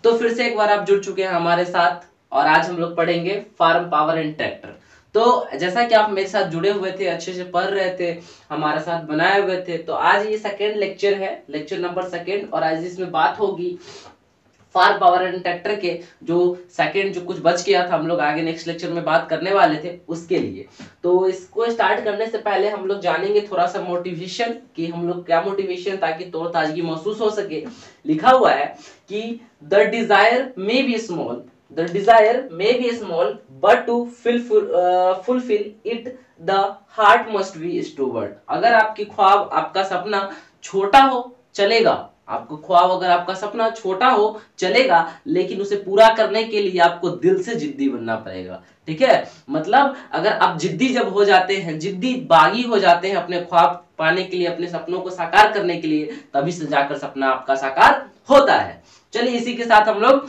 तो फिर से एक बार आप जुड़ चुके हैं हमारे साथ और आज हम लोग पढ़ेंगे फार्म पावर एंड ट्रैक्टर। तो जैसा कि आप मेरे साथ जुड़े हुए थे, अच्छे से पढ़ रहे थे, हमारे साथ बनाए हुए थे, तो आज ये सेकेंड लेक्चर है, लेक्चर नंबर सेकेंड। और आज इसमें बात होगी फार्म पावर एंड ट्रैक्टर के जो सेकंड जो कुछ बच गया था, हम लोग आगे नेक्स्ट लेक्चर में बात करने वाले थे उसके लिए। तो इसको स्टार्ट करने से पहले हम लोग जानेंगे थोड़ा सा मोटिवेशन कि हम लोग क्या मोटिवेशन, ताकि तौर ताजगी महसूस हो सके। लिखा हुआ है कि the desire may be small, the desire may be small but to fulfil it the heart must be steward. अगर आपकी ख्वाब, आपका सपना छोटा हो चलेगा, आपको ख्वाब अगर आपका सपना छोटा हो चलेगा, लेकिन उसे पूरा करने के लिए आपको दिल से जिद्दी बनना पड़ेगा। ठीक है, मतलब अगर आप जिद्दी जब हो जाते हैं, जिद्दी बागी हो जाते हैं अपने ख्वाब पाने के लिए, अपने सपनों को साकार करने के लिए, तभी से जाकर सपना आपका साकार होता है। चलिए इसी के साथ हम लोग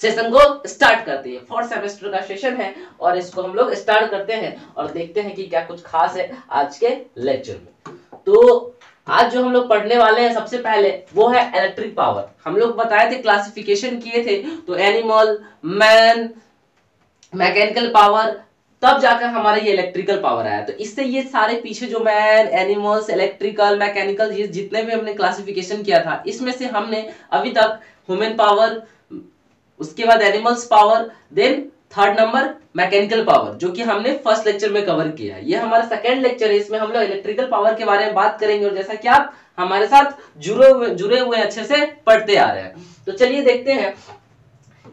सेशन को स्टार्ट करते हैं। फोर्थ सेमेस्टर का सेशन है और इसको हम लोग स्टार्ट करते हैं और देखते हैं कि क्या कुछ खास है आज के लेक्चर में। तो आज जो हम लोग पढ़ने वाले हैं सबसे पहले वो है इलेक्ट्रिक पावर। हम लोग बताए थे, क्लासिफिकेशन किए थे, तो एनिमल, मैन, मैकेनिकल पावर, तब जाकर हमारा ये इलेक्ट्रिकल पावर आया। तो इससे ये सारे पीछे जो मैन, एनिमल्स, इलेक्ट्रिकल, मैकेनिकल, ये जितने भी हमने क्लासिफिकेशन किया था, इसमें से हमने अभी तक ह्यूमन पावर, उसके बाद animals power, then third number mechanical power, जो कि हमने फर्स्ट लेक्चर में कवर किया है। ये हमारा सेकंड लेक्चर है, इसमें हम लोग इलेक्ट्रिकल पावर के बारे में बात करेंगे। और जैसा कि आप हमारे साथ जुड़े हुए अच्छे से पढ़ते आ रहे हैं, तो चलिए देखते हैं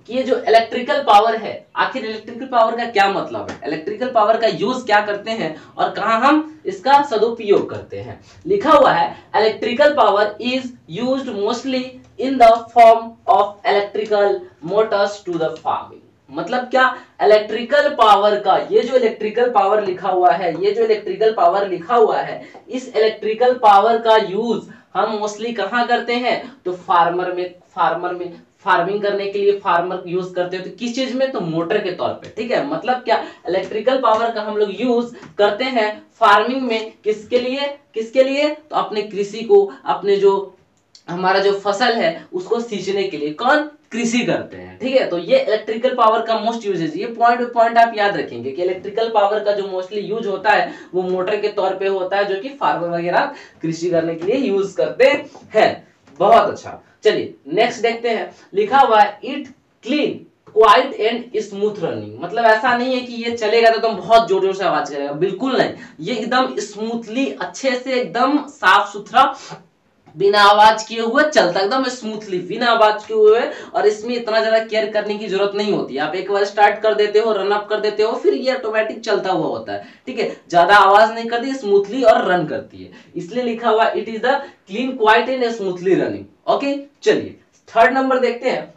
कि ये जो इलेक्ट्रिकल पावर है, आखिर इलेक्ट्रिकल पावर का क्या मतलब है, इलेक्ट्रिकल पावर का यूज क्या करते हैं और कहां हम इसका सदुपयोग करते हैं। लिखा हुआ है electrical power is used mostly in the form of electrical motors to the farming. मतलब क्या, इलेक्ट्रिकल पावर का, ये जो इलेक्ट्रिकल पावर लिखा हुआ है, ये जो इलेक्ट्रिकल पावर लिखा हुआ है, इस इलेक्ट्रिकल पावर का यूज हम मोस्टली कहां करते हैं, तो फार्मर में फार्मिंग करने के लिए फार्मर यूज करते हैं। तो किस चीज में, तो मोटर के तौर पे। ठीक है, मतलब क्या, इलेक्ट्रिकल पावर का हम लोग यूज करते हैं फार्मिंग में, किसके लिए, तो अपने कृषि को, अपने जो हमारा जो फसल है उसको सींचने के लिए कौन, कृषि करते हैं। ठीक है, तो ये इलेक्ट्रिकल पावर का मोस्ट यूजेज, ये पॉइंट आप याद रखेंगे कि इलेक्ट्रिकल पावर का जो मोस्टली यूज होता है वो मोटर के तौर पे होता है, जो कि फार्मर वगैरह कृषि करने के लिए यूज करते हैं। बहुत अच्छा, चलिए नेक्स्ट देखते हैं। लिखा हुआ है it clean quiet and smooth running. मतलब ऐसा नहीं है कि ये चलेगा तो तुम बहुत जोर जोर से आवाज करेगा, बिल्कुल नहीं, ये एकदम स्मूथली, अच्छे से, एकदम साफ सुथरा, बिना आवाज किए हुए चलता, एकदम स्मूथली, बिना आवाज किए हुए। और इसमें इतना ज्यादा केयर करने की जरूरत नहीं होती, आप एक बार स्टार्ट कर देते हो, रन अप कर देते हो, फिर ये ऑटोमेटिक चलता हुआ होता है। ठीक है, ज्यादा आवाज नहीं करती, स्मूथली और रन करती है, इसलिए लिखा हुआ it is the clean quiet and smoothly running. Okay, चलिए थर्ड नंबर देखते हैं।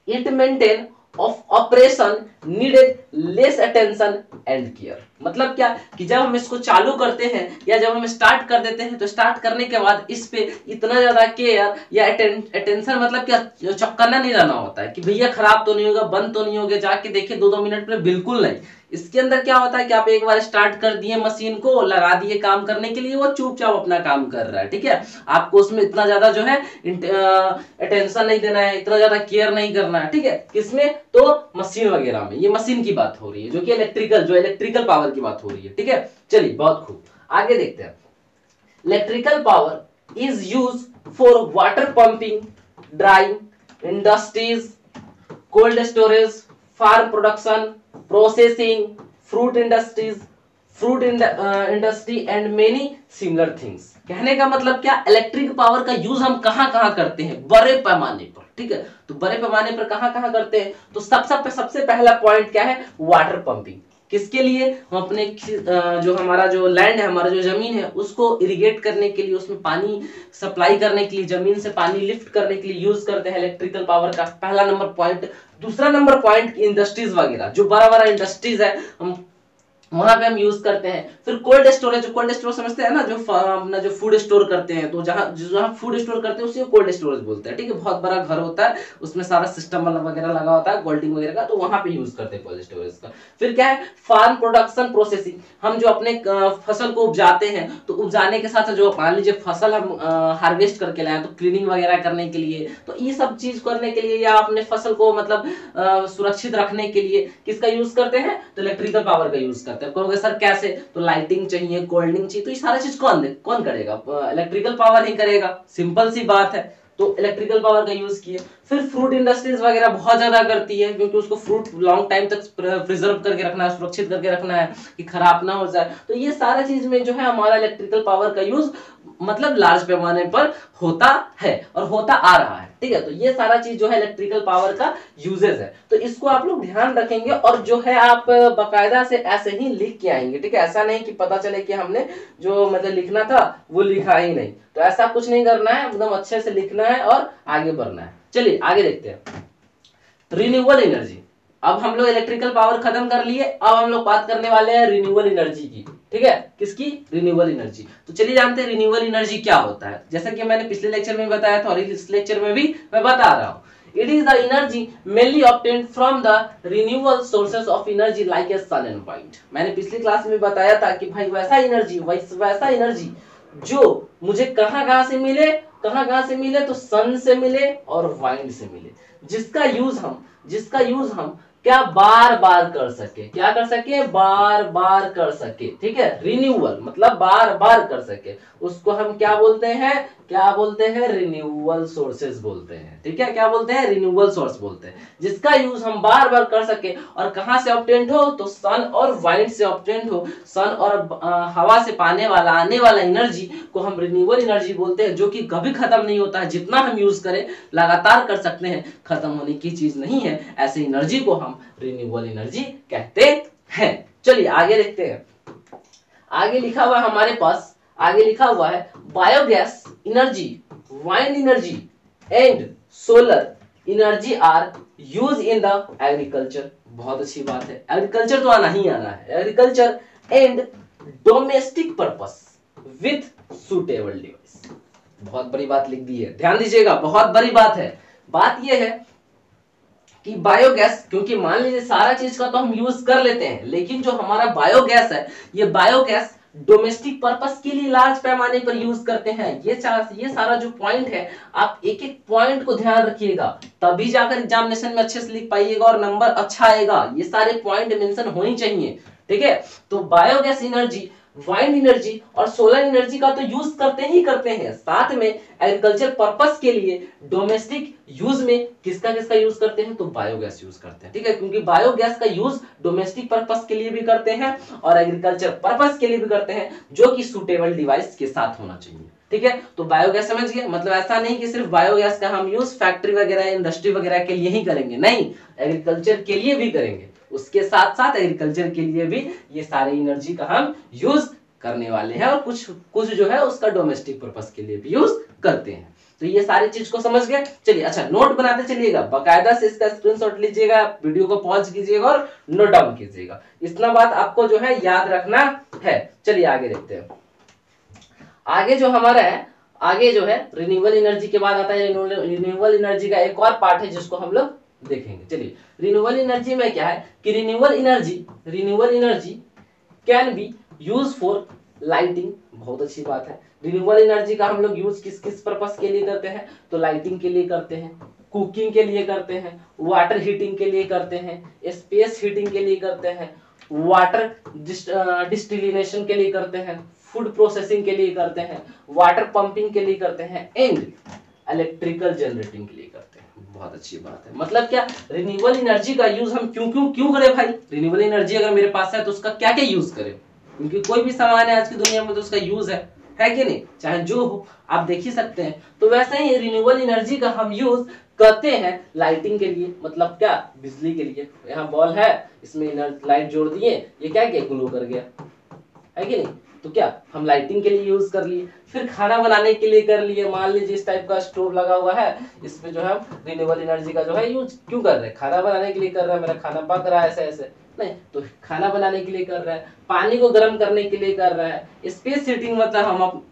It maintain of operation needed less attention and care. मतलब क्या, कि जब हम इसको चालू करते हैं या जब हम स्टार्ट कर देते हैं, तो स्टार्ट करने के बाद इस पे इतना ज्यादा केयर या अटेंशन, मतलब क्या, चौकन्ना नहीं रहना होता है कि भैया खराब तो नहीं होगा, बंद तो नहीं होगा, जाके देखिए 2-2 मिनट में, बिल्कुल नहीं। इसके अंदर क्या होता है कि आप एक बार स्टार्ट कर दिए, मशीन को लगा दिए काम करने के लिए, वो चुपचाप अपना काम कर रहा है। ठीक है, आपको उसमें इतना ज्यादा जो है अटेंशन नहीं देना है, इतना ज्यादा केयर नहीं करना है। ठीक है, किसमें, तो मशीन वगैरह में, ये मशीन की बात हो रही है, जो कि इलेक्ट्रिकल पावर की बात हो रही है। ठीक है, चलिए बहुत खूब, आगे देखते हैं। Electrical power is use for water pumping, drying, industries, cold storage, farm production, processing, fruit industry and many similar things. कहने का मतलब क्या, इलेक्ट्रिक पावर का यूज हम कहां कहां करते हैं, बड़े पैमाने पर। ठीक है, तो बड़े पैमाने पर कहां कहां करते हैं, तो सबसे पहला पॉइंट क्या है, वाटर पंपिंग। किसके लिए, हम अपने जो हमारा जो लैंड है, हमारा जो जमीन है, उसको इरिगेट करने के लिए, उसमें पानी सप्लाई करने के लिए, जमीन से पानी लिफ्ट करने के लिए यूज करते हैं इलेक्ट्रिकल पावर का, पहला नंबर पॉइंट। दूसरा नंबर पॉइंट, इंडस्ट्रीज वगैरह, जो बड़ा बड़ा इंडस्ट्रीज है, हम वहां पे हम यूज करते हैं। फिर कोल्ड स्टोरेज, कोल्ड स्टोरेज समझते हैं ना, जो अपना जो फूड स्टोर करते हैं, तो जहां फूड स्टोर करते हैं उसी को कोल्ड स्टोरेज बोलते हैं, ठीक है। बहुत बड़ा घर होता है, उसमें सारा सिस्टम वगैरह लगा होता है कोल्ड ड्रिंक वगैरह का, तो वहां पे यूज करते हैं कोल्ड स्टोरेज का। फिर क्या है, फार्म प्रोडक्शन प्रोसेसिंग, हम जो अपने फसल को उपजाते हैं, तो उपजाने के साथ जो मान लीजिए फसल हम हार्वेस्ट करके लाए, तो क्लीनिंग वगैरह करने के लिए, तो ये सब चीज करने के लिए, या अपने फसल को मतलब सुरक्षित रखने के लिए किसका यूज करते हैं, तो इलेक्ट्रिकल पावर का यूज करते हैं। कहोगे सर कैसे, तो लाइटिंग चाहिए, कोल्डिंग चाहिए, तो ये सारा चीज कौन करेगा, इलेक्ट्रिकल पावर ही करेगा, सिंपल सी बात है। तो इलेक्ट्रिकल पावर का यूज किए। फिर फ्रूट इंडस्ट्रीज वगैरह बहुत ज्यादा करती है, क्योंकि उसको फ्रूट लॉन्ग टाइम तक प्रिजर्व करके रखना है, सुरक्षित करके रखना है कि खराब ना हो जाए। तो ये सारा चीज में जो है हमारा इलेक्ट्रिकल पावर का यूज मतलब लार्ज पैमाने पर होता है और होता आ रहा है, ठीक है। तो ये सारा चीज जो है इलेक्ट्रिकल पावर का यूजेस है, तो इसको आप लोग ध्यान रखेंगे, और जो है आप बाकायदा से ऐसे ही लिख के आएंगे, ठीक है। ऐसा नहीं कि पता चले कि हमने जो मतलब लिखना था वो लिखा ही नहीं, तो ऐसा कुछ नहीं करना है, एकदम अच्छे से लिखना है और आगे बढ़ना है। चलिए आगे देखते हैं। रिन्यूएबल एनर्जी, अब हम लोग इलेक्ट्रिकल पावर खत्म कर लिए, अब हम लोग बात करने वाले हैं रिन्यूएबल एनर्जी की, ठीक है। किसकी, रिन्यूएबल एनर्जी। तो चलिए जानते हैं रिन्यूएबल एनर्जी क्या होता है। जैसा कि मैंने पिछले लेक्चर में बताया था और इस लेक्चर में भी मैं बता रहा हूं, it is the energy mainly obtained from the renewable sources of energy like a sun and wind। मैंने पिछली क्लास में बताया था कि भाई वैसा एनर्जी जो मुझे कहां से मिले, कहां से मिले, तो सन से मिले और वाइंड से मिले, जिसका यूज हम क्या बार बार कर सके, क्या कर सके, बार बार कर सके, ठीक है। रिन्यूअल मतलब बार बार कर सके, उसको हम क्या बोलते हैं, रिन्यूएबल सोर्सेज बोलते हैं, ठीक है। क्या बोलते हैं, रिन्यूएबल सोर्स बोलते हैं, जिसका यूज हम बार बार कर सके, और कहां से ऑब्टेन्ड हो, तो सन और वाइंड से ऑब्टेन्ड हो। सन और हवा से आने वाला एनर्जी को हम रिन्यूएबल एनर्जी बोलते हैं, जो कि कभी खत्म नहीं होता है, जितना हम यूज करें लगातार कर सकते हैं, खत्म होने की चीज नहीं है। ऐसे एनर्जी को हम रिन्यूएबल एनर्जी कहते हैं। चलिए आगे देखते हैं। आगे लिखा हुआ है हमारे पास, आगे लिखा हुआ है biogas energy, wind energy and solar energy are use in the agriculture. बहुत अच्छी बात है, एग्रीकल्चर तो आना ही आना है, agriculture and domestic purpose with suitable device. बहुत बड़ी बात लिख दी है, ध्यान दीजिएगा, बहुत बड़ी बात है। बात यह है कि बायोगैस, क्योंकि मान लीजिए सारा चीज का तो हम यूज कर लेते हैं, लेकिन जो हमारा बायोगैस है, ये बायोगैस डोमेस्टिक पर्पस के लिए लार्ज पैमाने पर यूज करते हैं। ये सारा जो पॉइंट है, आप एक एक पॉइंट को ध्यान रखिएगा, तभी जाकर एग्जामिनेशन में अच्छे से लिख पाइएगा और नंबर अच्छा आएगा। ये सारे पॉइंट मेंशन होनी चाहिए, ठीक है। तो बायोगैस एनर्जी, वाइंड एनर्जी और सोलर एनर्जी का तो यूज करते हैं, साथ में एग्रीकल्चर पर्पस के लिए डोमेस्टिक यूज में किसका यूज करते हैं, तो बायोगैस यूज करते हैं, ठीक है। क्योंकि बायोगैस का यूज डोमेस्टिक पर्पस के लिए भी करते हैं और एग्रीकल्चर पर्पस के लिए भी करते हैं, जो कि सुटेबल डिवाइस के साथ होना चाहिए, ठीक है। तो बायोगैस समझ गए, मतलब ऐसा नहीं कि सिर्फ बायोगैस का हम यूज फैक्ट्री वगैरह, इंडस्ट्री वगैरह के लिए ही करेंगे, नहीं, एग्रीकल्चर के लिए भी करेंगे, उसके साथ साथ एग्रीकल्चर के लिए भी ये सारी एनर्जी का हम यूज करने वाले हैं, और कुछ जो है उसका डोमेस्टिक पर्पस के लिए भी यूज करते हैं। तो ये सारी चीज को समझ गए। चलिए अच्छा, नोट बनाते चलिएगा, बाकायदा से इसका स्क्रीनशॉट लीजिएगा, वीडियो को पॉज कीजिएगा और नोट डाउन कीजिएगा, इतना बात आपको जो है याद रखना है। चलिए आगे देखते हैं। आगे जो हमारा है, आगे जो है रिन्यूएबल एनर्जी के बाद आता है रिन्यूएबल एनर्जी का एक और पार्ट है, जिसको हम लोग देखेंगे। चलिए रिन्यूएबल एनर्जी में क्या है कि renewable energy can be use for lighting. बहुत अच्छी बात है, रिन्यूएबल एनर्जी का हम लोग यूज किस किस पर्पस के लिए करते हैं, तो लाइटिंग के लिए करते हैं, कुकिंग के लिए करते हैं, वाटर हीटिंग के लिए करते हैं, स्पेस हीटिंग के लिए करते हैं, वाटर डिस्टिलेशन के लिए करते हैं, फूड प्रोसेसिंग के लिए करते हैं, वाटर पंपिंग के लिए करते हैं, एंड इलेक्ट्रिकल जनरेटिंग के लिए करते हैं। बहुत अच्छी बात है, मतलब क्या, रिन्यूएबल एनर्जी का यूज हम क्यों करें भाई। रिन्यूएबल एनर्जी अगर मेरे पास है तो उसका क्या क्या यूज करें, क्योंकि कोई भी सामान है आज की दुनिया में तो उसका यूज है कि नहीं, चाहे जो हो, आप देख ही सकते हैं। तो वैसे ही रिन्यूएबल एनर्जी का हम यूज करते हैं लाइटिंग के लिए, मतलब क्या, बिजली के लिए। यहाँ बॉल है, इसमें लाइट जोड़ दिए, ये क्या किया, ग्लो कर गया, है कि नहीं, तो क्या हम लाइटिंग के लिए यूज कर लिए। फिर खाना बनाने के लिए कर लिए, मान लीजिए इस टाइप का स्टोव लगा हुआ है, इसमें जो है रिन्यूएबल एनर्जी का जो है यूज क्यों कर रहे हैं, खाना बनाने के लिए कर रहे हैं, मेरा खाना पक रहा है ऐसे ऐसे, नहीं, तो खाना बनाने के लिए कर रहा है, पानी को गर्म करने के लिए कर रहा है। स्पेस हीटिंग मतलब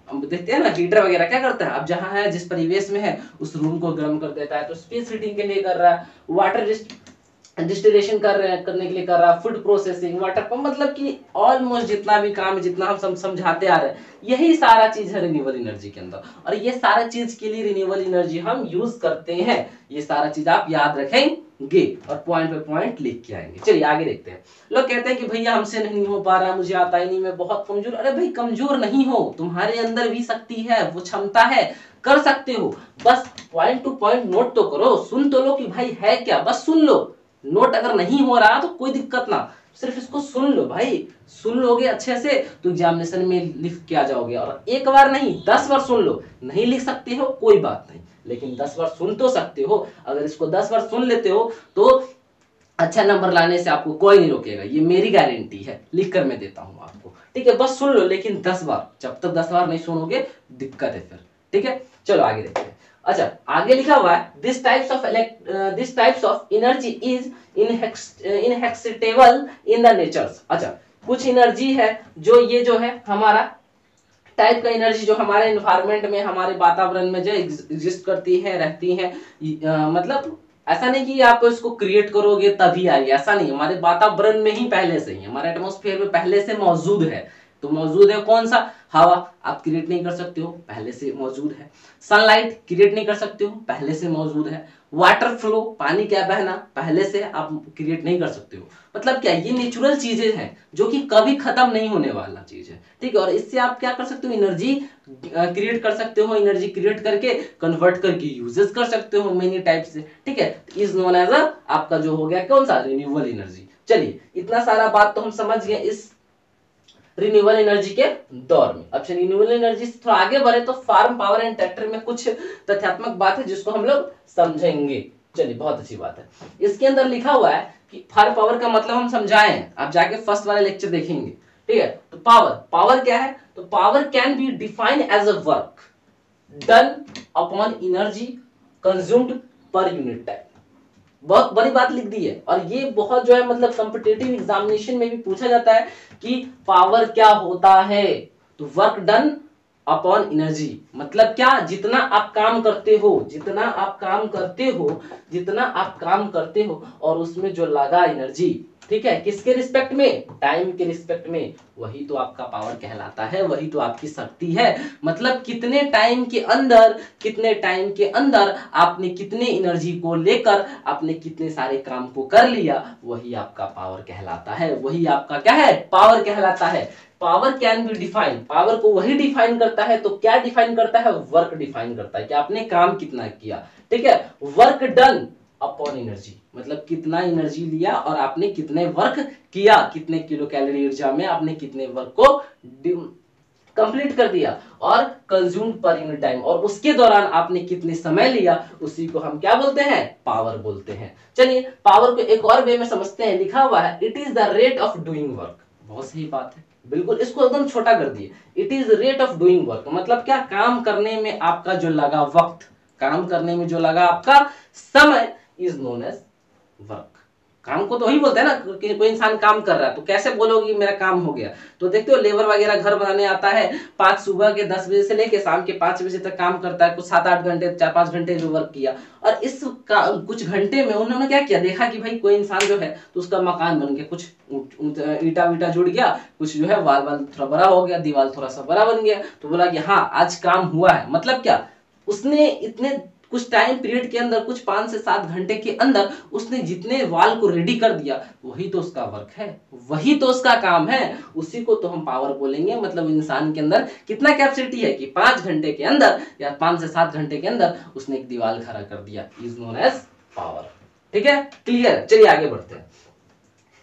हम देखते हैं ना हीटर वगैरह क्या करता है, अब जहाँ है जिस परिवेश में है उस रूम को गर्म कर देता है, तो स्पेस हीटिंग के लिए कर रहा है। वाटर डिस्टिलेशन करने के लिए कर रहा है, फूड प्रोसेसिंग, वाटर पंप, मतलब कि ऑलमोस्ट जितना भी काम है, जितना हम समझाते आ रहे हैं, यही सारा चीज है रिन्यूएबल एनर्जी के अंदर। और ये सारा चीज के लिए रिन्यूएबल एनर्जी हम यूज करते हैं। ये सारा चीज आप याद रखेंगे और पॉइंट पे पॉइंट लिख के आएंगे। चलिए आगे देखते हैं। लोग कहते हैं कि भैया हमसे नहीं हो पा रहा, मुझे आता ही नहीं, मैं बहुत कमजोर। अरे भाई कमजोर नहीं हो, तुम्हारे अंदर भी शक्ति है, वो क्षमता है, कर सकते हो। बस पॉइंट टू पॉइंट नोट तो करो, सुन तो लो कि भाई है क्या, बस सुन लो। नोट अगर नहीं हो रहा तो कोई दिक्कत ना, सिर्फ इसको सुन लो भाई। सुन लोगे अच्छे से तो एग्जामिनेशन में लिख के आ जाओगे। और एक बार नहीं 10 बार सुन लो। नहीं लिख सकते हो कोई बात नहीं, लेकिन 10 बार सुन तो सकते हो। अगर इसको 10 बार सुन लेते हो तो अच्छा नंबर लाने से आपको कोई नहीं रोकेगा, ये मेरी गारंटी है, लिख कर मैं देता हूं आपको। ठीक है, बस सुन लो, लेकिन 10 बार। जब तक 10 बार नहीं सुनोगे दिक्कत है फिर। ठीक है, चलो आगे देखते हैं। अच्छा, आगे लिखा हुआ है this types of energy is inexhaustible in the natures. अच्छा, कुछ एनर्जी है जो है हमारा टाइप का एनर्जी जो हमारे एनवायरनमेंट में, हमारे वातावरण में जो एग्जिस्ट करती है, रहती है। मतलब ऐसा नहीं कि आप इसको क्रिएट करोगे तभी आएगी, ऐसा नहीं। हमारे वातावरण में ही पहले से ही, हमारे एटमॉस्फेयर में पहले से मौजूद है। तो मौजूद है कौन सा? हवा। आप क्रिएट नहीं कर सकते हो, पहले से मौजूद है। सनलाइट क्रिएट नहीं कर सकते हो, पहले से मौजूद है। वाटर फ्लो, पानी क्या बहना, पहले से आप क्रिएट नहीं कर सकते हो। मतलब क्या, ये नेचुरल चीजें हैं जो कि कभी खत्म नहीं होने वाला चीज है। ठीक है, और इससे आप क्या कर सकते हो, एनर्जी क्रिएट कर सकते हो। एनर्जी क्रिएट करके कन्वर्ट करके यूजेस कर सकते हो मेनी टाइप से। ठीक है, इज नोन एज आपका जो हो गया कौन सा, रिन्यूएबल एनर्जी। चलिए, इतना सारा बात तो हम समझ गए इस रिन्यूएबल एनर्जी के दौर में। अब रिन्यूएबल एनर्जी से थोड़ा आगे बढ़े तो फार्म पावर एंड ट्रैक्टर में कुछ तथ्यात्मक बात है जिसको हम लोग समझेंगे। चलिए, बहुत अच्छी बात है। इसके अंदर लिखा हुआ है कि फार्म पावर का मतलब हम समझाए हैं, आप जाके फर्स्ट वाले लेक्चर देखेंगे। ठीक है, तो पावर क्या है? तो power can be defined as a work done upon energy consumed per unit time. बहुत बड़ी बात लिख दी है, और ये बहुत जो है मतलब कॉम्पिटिटिव एग्जामिनेशन में भी पूछा जाता है कि पावर क्या होता है। तो वर्क डन अपॉन एनर्जी मतलब क्या, जितना आप काम करते हो, जितना आप काम करते हो, जितना आप काम करते हो, और उसमें जो लगा एनर्जी, ठीक है, किसके रिस्पेक्ट में? टाइम के रिस्पेक्ट में, वही तो आपका पावर कहलाता है, वही तो आपकी शक्ति है। मतलब कितने टाइम के अंदर, कितने टाइम के अंदर आपने कितने एनर्जी को लेकर आपने कितने सारे काम को कर लिया, वही आपका पावर कहलाता है। वही आपका क्या है? पावर कहलाता है। Power can be define, power को वही डिफाइन करता है। तो क्या डिफाइन करता है? वर्क डिफाइन करता है कि आपने काम कितना किया। ठीक है, वर्क डन अपॉन एनर्जी मतलब कितना एनर्जी लिया और आपने कितने वर्क किया, कितने किलो कैलोरी ऊर्जा में आपने कितने वर्क को कंप्लीट कर दिया, और कंज्यूम पर यूनिट टाइम, और उसके दौरान आपने कितने समय लिया, उसी को हम क्या बोलते हैं? पावर बोलते हैं। चलिए, पावर को एक और वे में समझते हैं। लिखा हुआ है it is the rate of doing work. बहुत सही बात है, बिल्कुल इसको एकदम छोटा कर दिए। It is rate of doing work मतलब क्या? काम करने में आपका जो लगा वक्त, काम करने में जो लगा आपका समय इज नोन एज वर्क। काम को तो वही बोलते हैं ना कि कोई इंसान काम कर रहा है, तो कैसे बोलोगे मेरा काम हो गया? तो देखते हो लेबर वगैरह घर बनाने आता है, 5 सुबह के 10 बजे से लेके शाम के 5 बजे तक काम करता है, कुछ 7-8 घंटे 4-5 घंटे जो वर्क किया, और इस कुछ घंटे में उन्होंने क्या किया, देखा कि भाई कोई इंसान जो है तो उसका मकान बन गया, कुछ ईटा वीटा जुड़ गया, कुछ जो है वाल थोड़ा बड़ा हो गया, दीवार थोड़ा सा बड़ा बन गया, तो बोला कि हाँ आज काम हुआ है। मतलब क्या, उसने इतने कुछ टाइम पीरियड के अंदर, कुछ 5 से 7 घंटे के अंदर उसने जितने वाल को रेडी कर दिया, वही तो उसका वर्क है, वही तो उसका काम है। उसी को तो हम पावर बोलेंगे। मतलब इंसान के अंदर कितना कैपेसिटी है कि 5 घंटे के अंदर या 5 से 7 घंटे के अंदर उसने एक दीवार खड़ा कर दिया, इज नोन एज पावर। ठीक है, क्लियर? चलिए आगे बढ़ते हैं।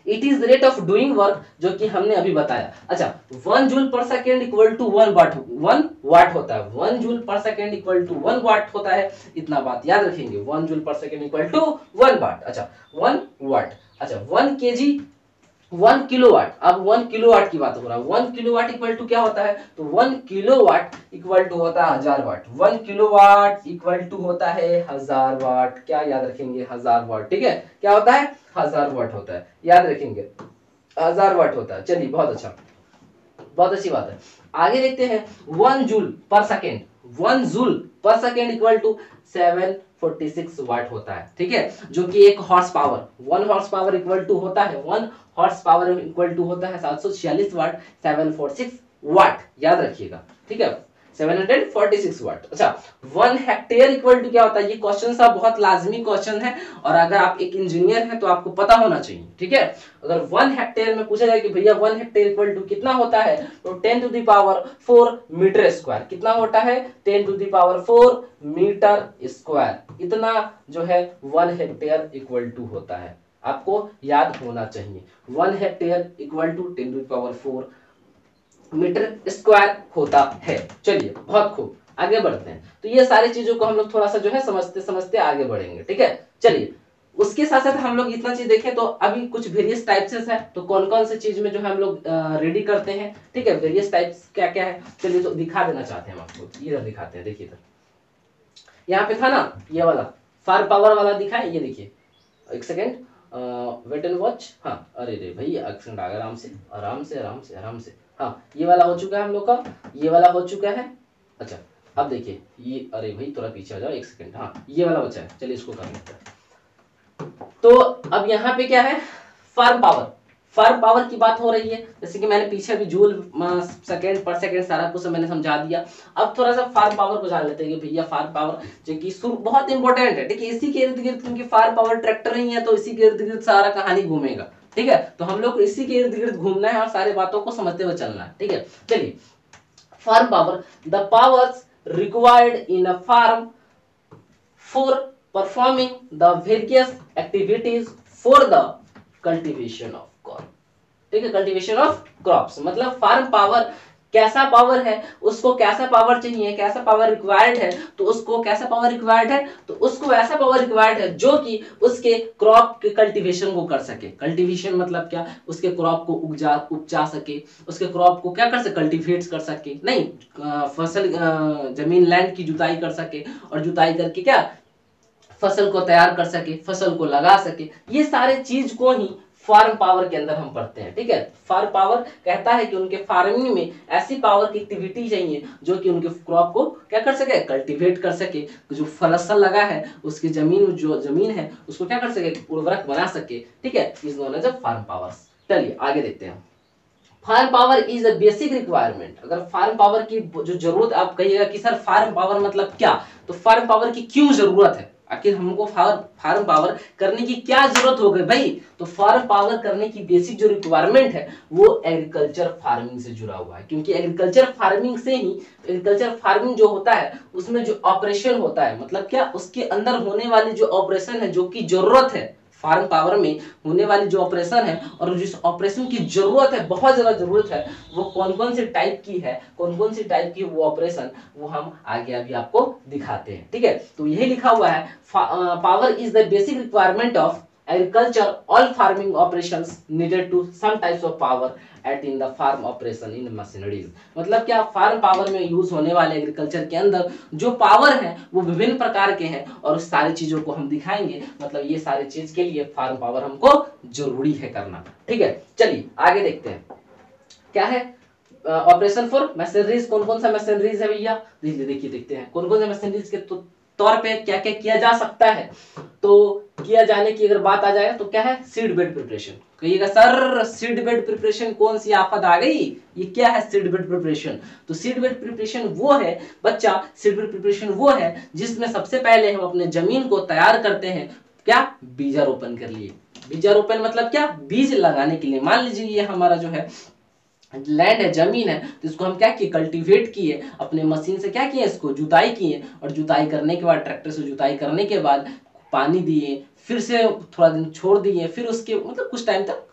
It is rate of doing work जो कि हमने अभी बताया। अच्छा, 1 joule per second equal to 1 वाट होता है। 1 joule per second equal to 1 वाट होता है। इतना बात याद रखेंगे, 1 joule per second equal to 1 वाट। अच्छा, 1 वाट। अच्छा, 1 केजी 1 किलोवाट। अब 1 किलोवाट की बात हो रहा है। 1 किलोवाट इक्वल टू क्या होता है? तो 1 किलोवाट इक्वल टू होता है 1000 वाट। 1 किलोवाट इक्वल टू होता है 1000 वाट। क्या याद रखेंगे? 1000 वाट। ठीक है, क्या होता है? 1000 वाट होता है, याद रखेंगे। 1000 वाट होता है। चलिए बहुत अच्छा, बहुत अच्छी बात है। आगे देखते हैं 1 joule per second, 1 joule per second equal to 746 watt होता है, ठीक है, जो कि एक horse power, 1 horse power equal to होता है, 1 हॉर्स पावर इक्वल टू होता है 746 वाट, 746 वाट याद रखिएगा, ठीक है, 746 वाट। अच्छा 1 हेक्टेयर इक्वल टू क्या होता है, ये क्वेश्चन सा बहुत लाजमी क्वेश्चन है, और अगर आप एक इंजीनियर हैं तो आपको पता होना चाहिए, ठीक है। अगर 1 हेक्टेयर में पूछा जाए कि भैया 1 हेक्टेयर इक्वल टू कितना होता है, तो 10 to the power 4 metre square, कितना होता है, 10 to the power 4 metre square, इतना जो है 1 हेक्टेयर इक्वल टू होता है, आपको याद होना चाहिए। 1 hectare equal to 10 to the power 4 metre square होता है। चलिए बहुत खूब, आगे बढ़ते हैं। तो ये सारी चीजों को हम लोग थोड़ा सा जो है समझते समझते आगे बढ़ेंगे, ठीक है। चलिए उसके साथ साथ हम लोग इतना चीज देखें तो अभी कुछ वेरियस टाइप्स है, तो कौन कौन से चीज में जो है हम लोग रेडी करते हैं, ठीक है, वेरियस टाइप्स क्या क्या है, चलिए तो दिखा देना चाहते हैं हम आपको, इधर दिखाते हैं, देखिए इधर यहाँ पे था ना ये वाला फायर पावर वाला दिखाए, ये देखिए, एक सेकेंड वेट एंड वॉच, हाँ अरे रे भाई एक्सेंट आ गया, आराम से आराम से आराम से आराम से, हाँ ये वाला हो चुका है हम लोग का, ये वाला हो चुका है। अच्छा अब देखिए ये, अरे भाई थोड़ा पीछे आ जाओ एक सेकंड, हाँ ये वाला बचा है, चलिए इसको कर लेते हैं। तो अब यहाँ पे क्या है, फार्म पावर, फार्म पावर की बात हो रही है, जैसे कि मैंने पीछे भी जूल सेकेंड पर सेकेंड सारा कुछ मैंने समझा दिया। अब थोड़ा सा फार्म पावर को जान लेते हैं कि भैया फार्म पावर जो कि बहुत इंपॉर्टेंट है, ठीक है, इसी के इर्द गिर्द, क्योंकि फार्म पावर ट्रैक्टर ही है तो इसी के इर्द गिर्द सारा कहानी घूमेगा, ठीक है, तो हम लोग को इसी के इर्द गिर्द घूमना है और सारी बातों को समझते हुए चलना है, ठीक है। चलिए farm power, the powers required in a farm for performing the various activities for the cultivation of crop, ठीक है, कल्टीवेशन ऑफ क्रॉप्स, मतलब फार्म पावर कैसा पावर है, उसको कैसा पावर चाहिए, कैसा पावर रिक्वायर्ड है, तो उसको कैसा पावर रिक्वायर्ड है, तो उसको ऐसा पावर रिक्वायर्ड है जो कि उसके क्रॉप के कल्टीवेशन को कर सके। कल्टीवेशन मतलब क्या, उसके क्रॉप को उपजा सके, उसके क्रॉप को क्या कर सके, कल्टीवेट कर सके, नहीं फसल जमीन लैंड की जुताई कर सके, और जुताई करके क्या फसल को तैयार कर सके, फसल को लगा सके, ये सारे चीज को ही फार्म पावर के अंदर हम पढ़ते हैं, ठीक है। फार्म पावर कहता है कि उनके फार्मिंग में ऐसी पावर की एक्टिविटी चाहिए जो कि उनके क्रॉप को क्या कर सके, कल्टीवेट कर सके, जो फसल लगा है उसकी जमीन में, जो जमीन है उसको क्या कर सके, उर्वरक बना सके, ठीक है, is known as farm power. चलिए आगे देखते हैं। Farm power is a basic requirement, अगर फार्म पावर की जो जरूरत, आप कहिएगा कि सर फार्म पावर मतलब क्या, तो फार्म पावर की क्यों जरूरत है, आखिर हमको फार्म पावर करने की क्या जरूरत हो गई भाई, तो फार्म पावर करने की बेसिक जो रिक्वायरमेंट है वो एग्रीकल्चर फार्मिंग से जुड़ा हुआ है, क्योंकि एग्रीकल्चर फार्मिंग से ही, एग्रीकल्चर फार्मिंग जो होता है उसमें जो ऑपरेशन होता है, मतलब क्या उसके अंदर होने वाली जो ऑपरेशन है, जो की जरूरत है फार्म पावर में होने वाली जो ऑपरेशन है, और जिस ऑपरेशन की जरूरत है, बहुत ज्यादा जरूरत है, वो कौन कौन से टाइप की है, कौन कौन सी टाइप की वो ऑपरेशन, वो हम आगे अभी आपको दिखाते हैं, ठीक है। तो यही लिखा हुआ है, power is the basic requirement of agriculture, all farming operations needed to some types of power at in the farm operation in machineries, मतलब क्या फार्म पावर में यूज होने वाले एग्रीकल्चर के अंदर जो पावर है वो विभिन्न प्रकार के हैं, और उस सारी चीजों को हम दिखाएंगे, मतलब ये सारी चीज के लिए फार्म पावर हमको जरूरी है करना, ठीक है। चलिए आगे देखते हैं क्या है ऑपरेशन फॉर मशीनरीज, कौन कौन सा मशीनरीज है भैया, देखिए देखते हैं कौन कौन से मशीनरीज के तौर पे क्या क्या किया जा सकता है। तो किया जाने की अगर बात आ जाए तो क्या है, सीड बेड प्रिपरेशन, कहिएगा सर सीड बेड प्रिपरेशन कौन सी आफत आ गई, ये क्या है सीड बेड प्रिपरेशन, तो सीड बेड प्रिपरेशन वो है बच्चा, सीड बेड प्रिपरेशन वो है जिसमें सबसे पहले हम अपने जमीन को तैयार करते हैं, क्या बीजारोपण कर लिए, बीजारोपण मतलब क्या, बीज लगाने के लिए, मान लीजिए ये हमारा जो है लैंड है, जमीन है, तो इसको हम क्या किए, कल्टीवेट किए, अपने मशीन से क्या किए, इसको जुताई किए, और जुताई करने के बाद ट्रैक्टर से जुताई करने के बाद पानी दिए, फिर से थोड़ा दिन छोड़ दिए, फिर उसके मतलब कुछ टाइम तक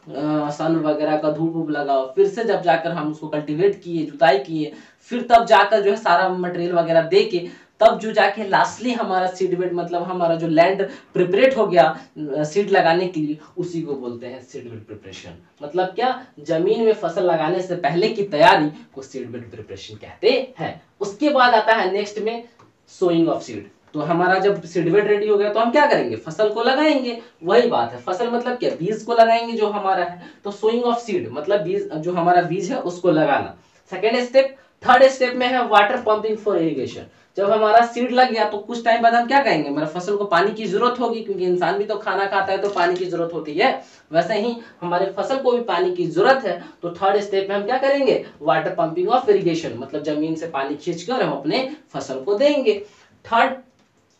सन वगैरह का धूप वूप लगाओ, फिर से जब जाकर हम उसको कल्टीवेट किए, जुताई किए, फिर तब जाकर जो है सारा मटेरियल वगैरह दे के तब जो जाके लास्टली हमारा सीड बेड, मतलब हमारा जो लैंड प्रिपरेट हो गया सीड लगाने के लिए, उसी को बोलते हैं सीड बेड प्रिपरेशन, मतलब क्या, जमीन में फसल लगाने से पहले की तैयारी को सीड बेड प्रिपरेशन कहते हैं। उसके बाद आता है नेक्स्ट में सोइंग ऑफ सीड, तो हमारा जब सीडबेड रेडी हो गया तो हम क्या करेंगे, फसल को लगाएंगे। वही बात है, फसल मतलब क्या, बीज को लगाएंगे जो हमारा है। तो सोइंग ऑफ सीड मतलब बीज, जो हमारा बीज है उसको लगाना, सेकेंड स्टेप। थर्ड स्टेप में है वाटर पंपिंग फॉर इरिगेशन। जब हमारा सीड लग गया तो कुछ टाइम बाद हम क्या कहेंगे, मेरा फसल को पानी की जरूरत होगी, क्योंकि इंसान भी तो खाना खाता है तो पानी की जरूरत होती है। वैसे ही हमारे फसल को भी पानी की जरूरत है। तो थर्ड स्टेप में हम क्या करेंगे, वाटर पंपिंग ऑफ इरिगेशन, मतलब जमीन से पानी खींचकर हम अपने फसल को देंगे। थर्ड,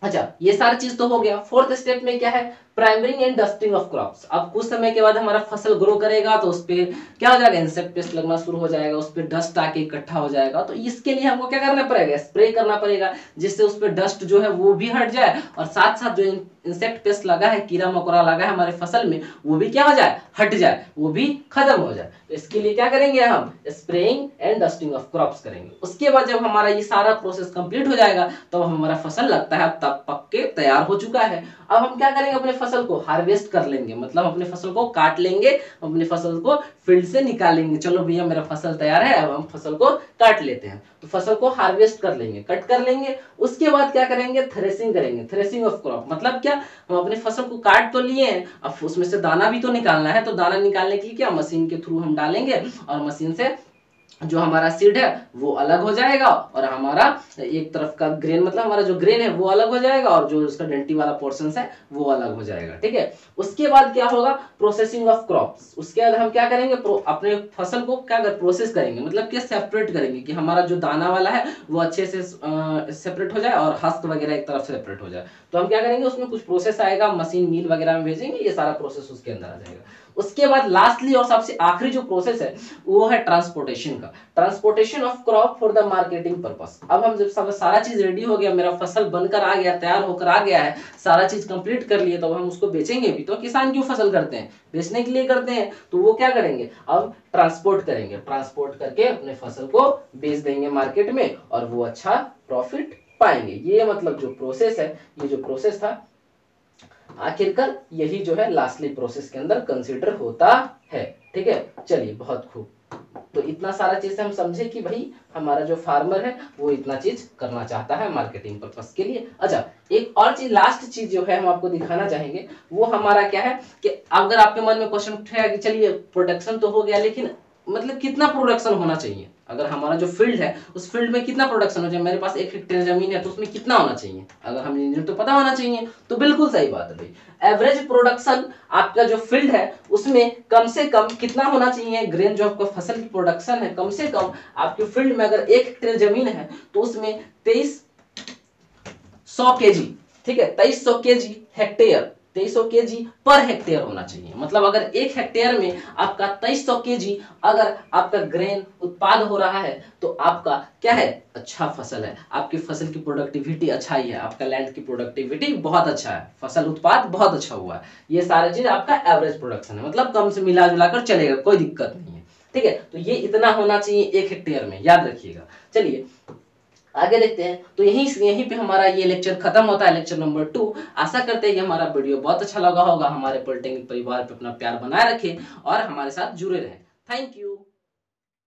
अच्छा ये सारी चीज तो हो गया। फोर्थ स्टेप में क्या है, प्राइमरिंग एंड डस्टिंग ऑफ क्रॉप्स। अब कुछ समय के बाद हमारा फसल ग्रो करेगा तो उस पर क्या हो जाएगा, इंसेक्ट पेस्ट लगना शुरू हो जाएगा, उस पर डस्ट आके इकट्ठा हो जाएगा। तो इसके लिए हमको क्या करना पड़ेगा, स्प्रे करना पड़ेगा, जिससे उस पर डस्ट जो है वो भी हट जाए, और साथ साथ जो इंसेक्ट पेस्ट लगा है, कीड़ा मकोड़ा लगा है हमारे फसल में, वो भी क्या हो जाए, हट जाए, वो भी खत्म हो जाए। तो इसके लिए क्या करेंगे, हम spraying and dusting of crops करेंगे। उसके बाद जब हमारा ये सारा प्रोसेस कंप्लीट हो जाएगा तो हमारा फसल लगता है अब तब पक के तैयार हो चुका है। अब हम क्या करेंगे, अपने फसल को हार्वेस्ट कर लेंगे, मतलब अपने फसल को काट लेंगे, अपने फसल को फील्ड से निकालेंगे। चलो भैया मेरा फसल तैयार है, अब हम फसल को काट लेते हैं। तो फसल को हार्वेस्ट कर लेंगे, कट कर लेंगे। उसके बाद क्या करेंगे, थ्रेसिंग करेंगे, थ्रेसिंग ऑफ क्रॉप। मतलब क्या, हम अपने फसल को काट तो लिए हैं, अब उसमें से दाना भी तो निकालना है। तो दाना निकालने के लिए क्या, मशीन के थ्रू हम डालेंगे, और मशीन से जो हमारा सीड है वो अलग हो जाएगा, और हमारा एक तरफ का ग्रेन, मतलब हमारा जो ग्रेन है वो अलग हो जाएगा, और जो उसका डंटी वाला पोर्शन है वो अलग हो जाएगा। ठीक है, उसके बाद क्या होगा, प्रोसेसिंग ऑफ क्रॉप्स। उसके बाद हम क्या करेंगे, अपने फसल को क्या प्रोसेस करेंगे, मतलब क्या सेपरेट करेंगे, कि हमारा जो दाना वाला है वो अच्छे से सेपरेट हो जाए, और हस्क वगैरह एक तरफ सेपरेट हो जाए। तो हम क्या करेंगे, उसमें कुछ प्रोसेस आएगा, मशीन मिल वगैरह में भेजेंगे, ये सारा प्रोसेस उसके अंदर आ जाएगा। उसके बाद लास्टली और सबसे आखिरी जो प्रोसेस है वो है ट्रांसपोर्टेशन का, transportation of crop for the marketing purpose. अब हम जब सब सारा चीज रेडी हो गया, मेरा फसल बनकर आ गया, तैयार होकर आ गया है, सारा चीज कंप्लीट कर लिए, तो हम उसको बेचेंगे भी। तो किसान क्यों फसल करते हैं, बेचने के लिए करते हैं। तो वो क्या करेंगे, अब ट्रांसपोर्ट करेंगे, ट्रांसपोर्ट करके अपने फसल को बेच देंगे मार्केट में, और वो अच्छा प्रॉफिट पाएंगे। ये मतलब जो प्रोसेस है, ये जो प्रोसेस था, आखिरकार यही जो है लास्टली प्रोसेस के अंदर कंसीडर होता है। ठीक है, चलिए बहुत खूब। तो इतना सारा चीज हम समझे कि भाई हमारा जो फार्मर है वो इतना चीज करना चाहता है मार्केटिंग पर्पस के लिए। अच्छा, एक और चीज, लास्ट चीज जो है हम आपको दिखाना चाहेंगे, वो हमारा क्या है कि अगर आपके मन में क्वेश्चन उठेगा कि चलिए प्रोडक्शन तो हो गया, लेकिन मतलब कितना प्रोडक्शन होना चाहिए, अगर हमारा जो फील्ड है उस फील्ड में कितना प्रोडक्शन हो चाहिए, मेरे पास 1 हेक्टेयर जमीन है तो उसमें कितना होना चाहिए, अगर हम इंजीनियर तो पता होना चाहिए। तो बिल्कुल सही बात है भाई, एवरेज प्रोडक्शन आपका जो फील्ड है उसमें कम से कम कितना होना चाहिए, ग्रेन जो आपका फसल की प्रोडक्शन है, कम से कम आपके फील्ड में अगर 1 हेक्टेयर जमीन है तो उसमें 2300 केजी, ठीक है, 2300 KG hectare, 2300 KG per hectare होना चाहिए। मतलब अगर 1 हेक्टेयर में आपका 2300 केजी अगर आपका ग्रेन उत्पाद हो रहा है तो आपका क्या है, अच्छा फसल है, आपकी फसल की प्रोडक्टिविटी अच्छा ही है, आपका लैंड की प्रोडक्टिविटी बहुत अच्छा है, फसल उत्पाद बहुत अच्छा हुआ है। ये सारी चीज आपका एवरेज प्रोडक्शन है, मतलब कम से मिला जुला कर चलेगा, कोई दिक्कत नहीं है। ठीक है, तो ये इतना होना चाहिए 1 हेक्टेयर में, याद रखिएगा। चलिए आगे देखते हैं। तो यहीं पे हमारा ये लेक्चर खत्म होता है, लेक्चर नंबर 2। आशा करते हैं कि हमारा वीडियो बहुत अच्छा लगा होगा। हमारे पॉलिटेक्निक परिवार पे अपना प्यार बनाए रखें और हमारे साथ जुड़े रहें। Thank you.